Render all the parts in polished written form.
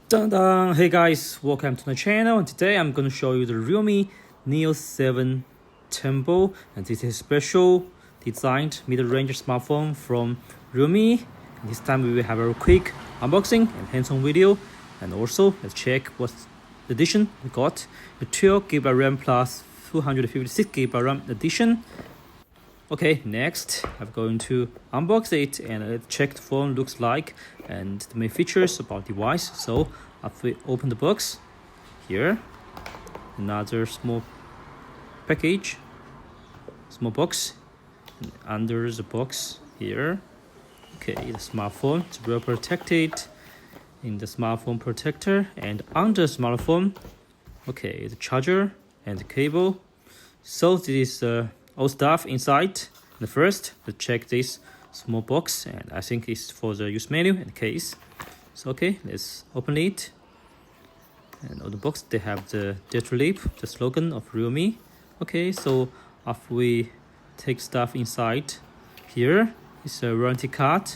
Dun. Hey guys, welcome to my channel, and today I'm going to show you the Realme Neo7 Tempo, and this is a special designed mid-range smartphone from Realme. And this time we will have a quick unboxing and hands-on video, and also let's check what edition we got, the 12GB RAM plus 256GB RAM edition. Okay, next I'm going to unbox it and check the phone looks like and the main features about the device. So after we open the box, here another small package, small box, and under the box here, okay, the smartphone is well protected in the smartphone protector, and under the smartphone, okay, the charger and the cable. So this is all stuff inside. And first, let's check this small box, and I think it's for the use menu and case. So okay, let's open it. And on the box they have the data lip, the slogan of Realme. Okay, so after we take stuff inside, here is a warranty card,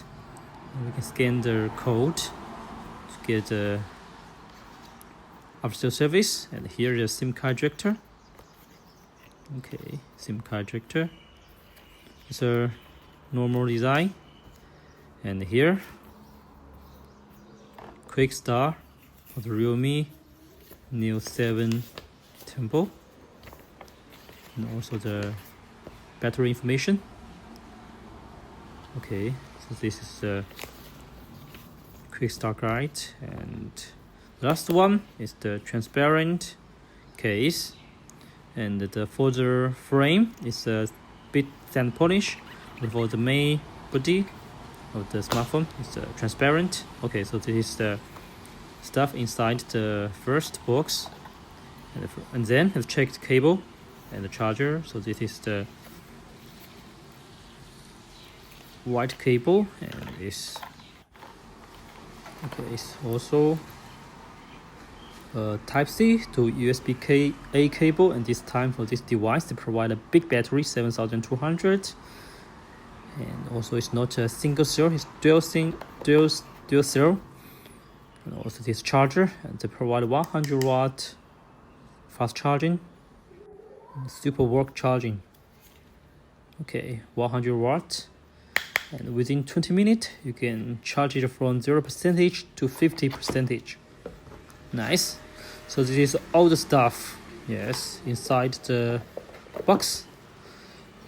and we can scan the code to get the after service. And here is a SIM card ejector. Okay, SIM card ejector. It's a normal design, and here quick start of the Realme Neo7 Tempo, and also the battery information. Okay, so this is the quick start guide, and the last one is the transparent case. And the further frame is a bit sand polish. And for the main body of the smartphone, it's transparent. Okay, so this is the stuff inside the first box, and then let's check the cable and the charger. So this is the white cable, and this okay, it's also Type-C to USB-A cable, and this time for this device they provide a big battery, 7200, and also it's not a single cell, it's dual cell. And also this charger, and they provide 100-watt fast charging, super work charging. Okay, 100 watt, and within 20 minutes you can charge it from 0% to 50%. Nice. So this is all the stuff, yes, inside the box.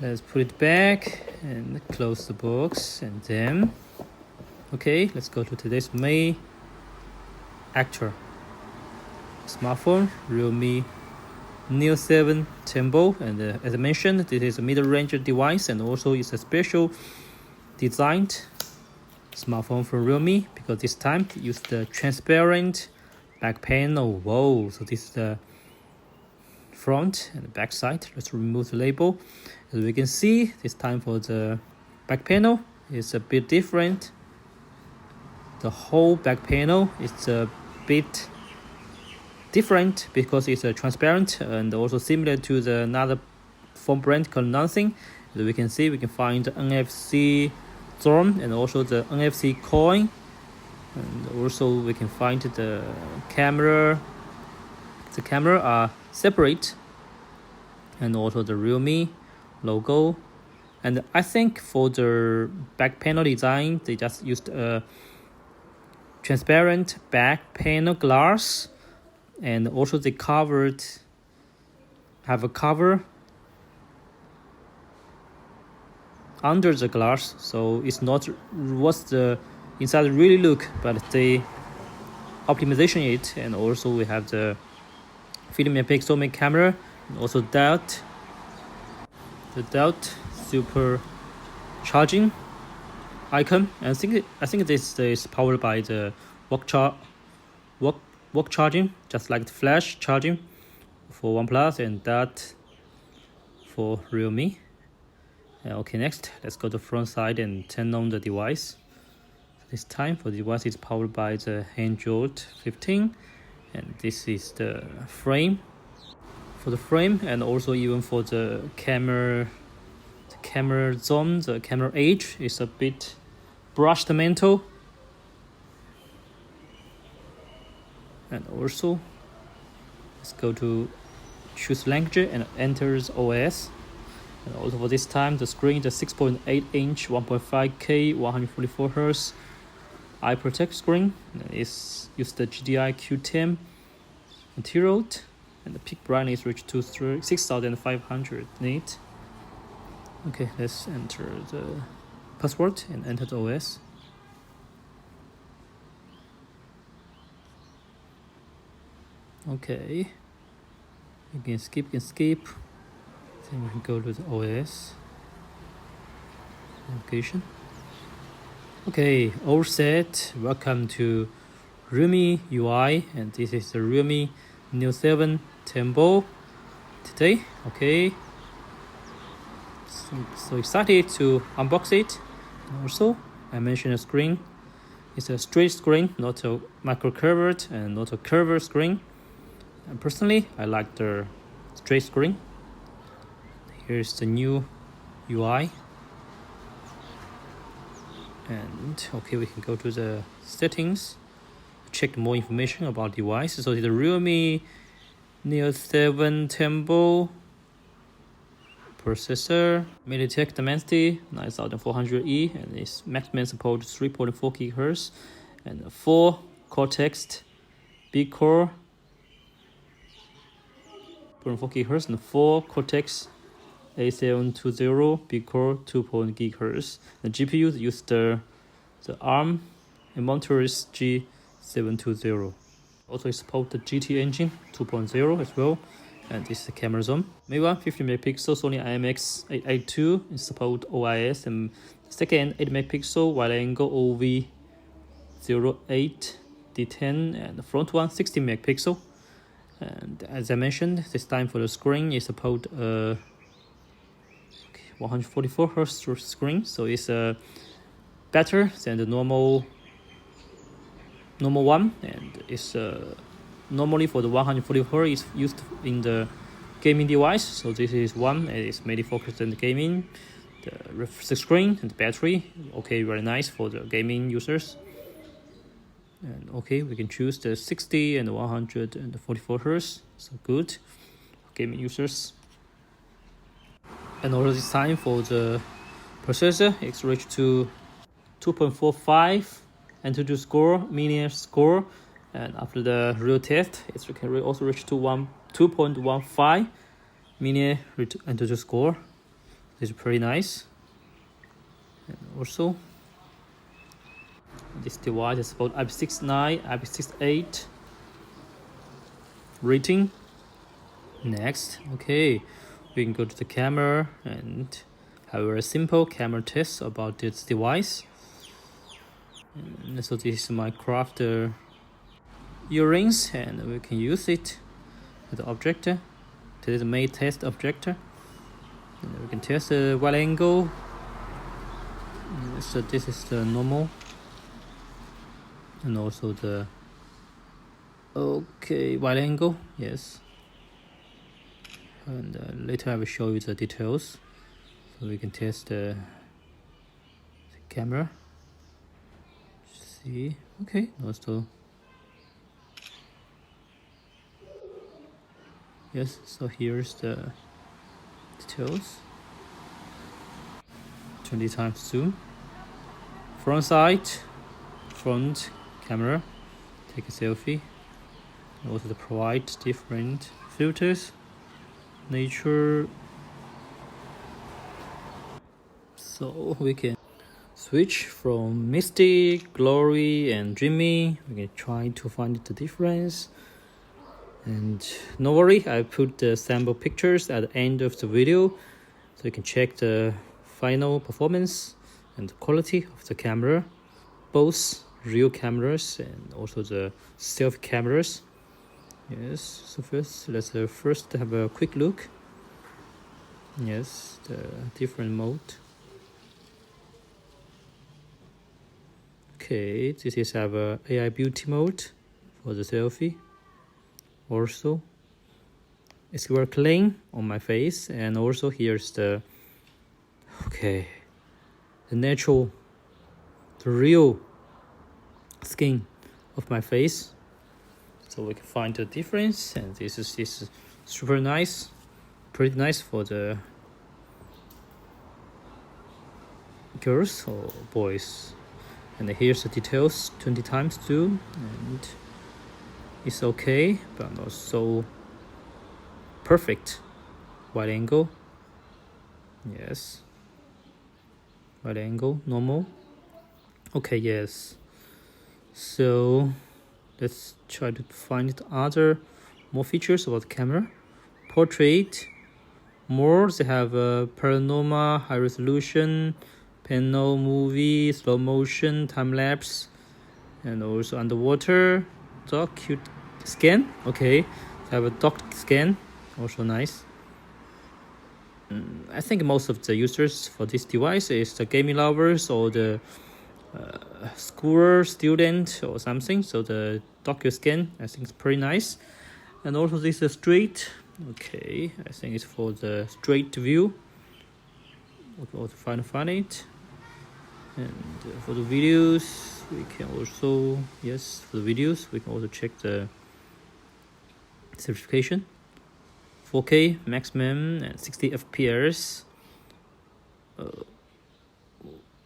Let's put it back and close the box, and then okay, let's go to today's main actor, smartphone Realme Neo7 Tempo. And as I mentioned, this is a mid-range device, and also it's a special designed smartphone from Realme because this time it used the transparent back panel. Whoa, so this is the front and the back side. Let's remove the label. As we can see, this time for the back panel is a bit different. The whole back panel is a bit different because it's transparent, and also similar to the another phone brand called Nano-SIM. As we can see, we can find the NFC thumb and also the NFC coin. And also we can find the camera. The camera are separate, and also the Realme logo. And I think for the back panel design, they just used a transparent back panel glass, and also they have a cover under the glass, so it's not what's the inside really look, but they optimization it. And also we have the 50 megapixel main camera, and also the dot super charging icon. And I think this is powered by the walk charging, just like the flash charging for OnePlus, and that for Realme. Okay, next let's go to the front side and turn on the device. This time for the device is powered by the Android 15, and this is the frame. For the frame, and also even for the camera camera zone, the camera edge is a bit brushed mantle. And also, let's go to choose language and enters OS. And also for this time, the screen is a 6.8-inch, 1.5K, 144Hz aperture screen. It's used the GDI Q10 material, and the peak brightness reached to 6500 nits. Okay, let's enter the password and enter the OS. Okay, you can skip. Then we can go to the OS navigation. Okay, all set. Welcome to Realme UI, and this is the Realme Neo7 Tempo today. Okay, so excited to unbox it. And also, I mentioned the screen. It's a straight screen, not a micro curved and not a curved screen. And personally, I like the straight screen. Here's the new UI. And okay, we can go to the settings, check more information about the device. So the Realme Neo7 Tempo processor, MediaTek Dimensity 9400E, and its maximum support 3.4 GHz and 4 Cortex big core 0.4 GHz and 4 Cortex A720 big core 2.0 GHz. The GPU used the ARM Monterey's G720. Also it supports the GT engine 2.0 as well. And this is the camera zoom. Main one 50 megapixel Sony IMX882. It supports OIS, and the second 8 megapixel wide angle OV08D10, and the front one 60 megapixel. And as I mentioned, this time for the screen is support 144Hz screen, so it's better than the normal one, and it's normally for the 144 is used in the gaming device. So this is one, and it's mainly focused on the gaming. The screen and the battery, okay, very nice for the gaming users. And okay, we can choose the 60 and 144 Hz, so good for gaming users. And also this time for the processor, it's reached to 2.45 AnTuTu score, mini score, and after the real test, it can also reach to 2.15 mini AnTuTu score. This is pretty nice. And also, this device is about IP69, IP68 rating. Next, okay, we can go to the camera and have a very simple camera test about this device. And so this is my craft earrings, and we can use it as the object. This is the main test object. And we can test the wide angle. So this is the normal, and also the wide angle, yes. And later I will show you the details, so we can test the camera. See, okay, also yes. So here's the details. 20 times zoom. Front camera, take a selfie. Also to provide different filters, nature. So we can switch from misty, glory, and dreamy. We can try to find the difference. And no worry, I put the sample pictures at the end of the video, so you can check the final performance and the quality of the camera, both real cameras and also the selfie cameras. Yes, so let's first have a quick look. Yes, the different mode. Okay, this is our AI beauty mode for the selfie. Also, it's very clean on my face, and also here's the Okay, the natural, the real skin of my face, so we can find the difference. And this is super nice, pretty nice for the girls or boys. And here's the details, 20 times zoom, and it's okay, but not so perfect. Wide angle, yes, wide angle, normal. Okay, yes. So let's try to find other more features about the camera. Portrait, more, they have panorama, high resolution, panel, movie, slow motion, time lapse, and also underwater, dock scan. Okay, they have a dock scan, also nice. I think most of the users for this device is the gaming lovers or the school student or something. So the docu scan, I think, is pretty nice. And also this is straight. Okay, I think it's for the straight view. We can also find it. And for the videos, we can also, yes, for the videos, we can also check the certification. 4K maximum and 60 FPS,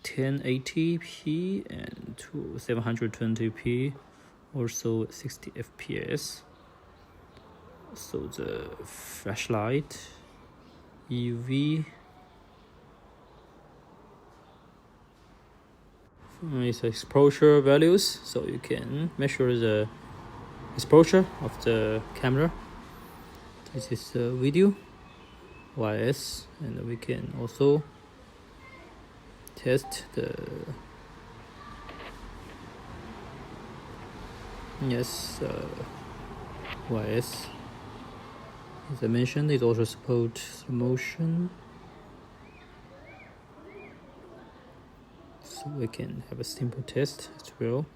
1080p and 720p, also 60 FPS. So the flashlight, UV, is exposure values, so you can measure the exposure of the camera. This is the video, OIS, and we can also test the, yes, OIS. As I mentioned, it also supports slow motion, so we can have a simple test as well.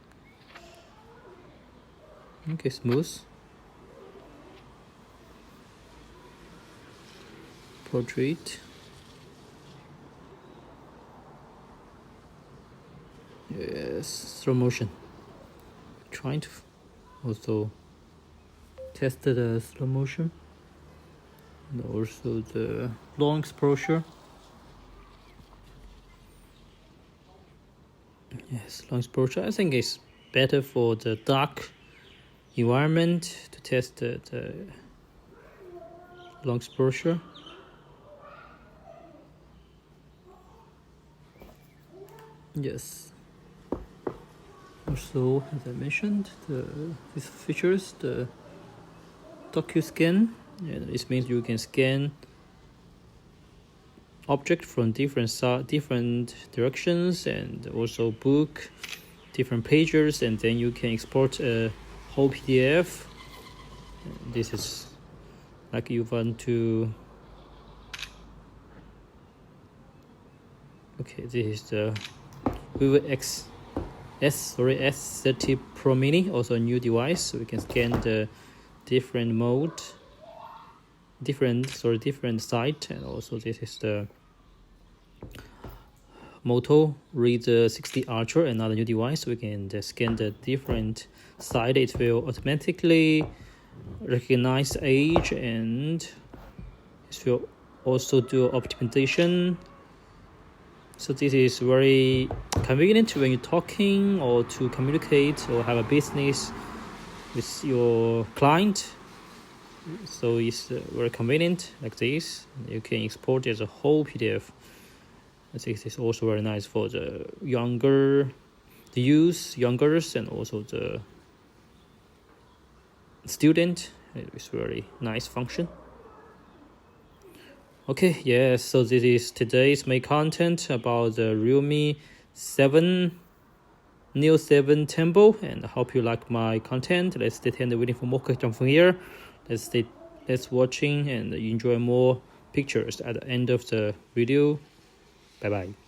Okay, smooth. Portrait. Yes, slow motion. Trying to also test the slow motion and also the long exposure. Yes, long exposure. I think it's better for the dark environment to test the long exposure. Yes. Also, as I mentioned, these features, the DocuScan, and this means you can scan object from different directions, and also book different pages, and then you can export a whole PDF. This is like you want to. Okay, this is the Vivo S30 Pro Mini, also a new device, so we can scan the different site, and also this is the Moto Read 60 Ultra, another new device. We can scan the different site. It will automatically recognize age, and it will also do optimization. So this is very convenient when you're talking or to communicate or have a business with your client. So it's very convenient like this. You can export it as a whole PDF. I think this is also very nice for the youngers, and also the student. It's very nice function. Okay, yes, so this is today's main content about the Realme 7 Neo7 Tempo, and I hope you like my content. Let's stay tuned waiting for more content from here. Let's watching and enjoy more pictures at the end of the video. Bye bye.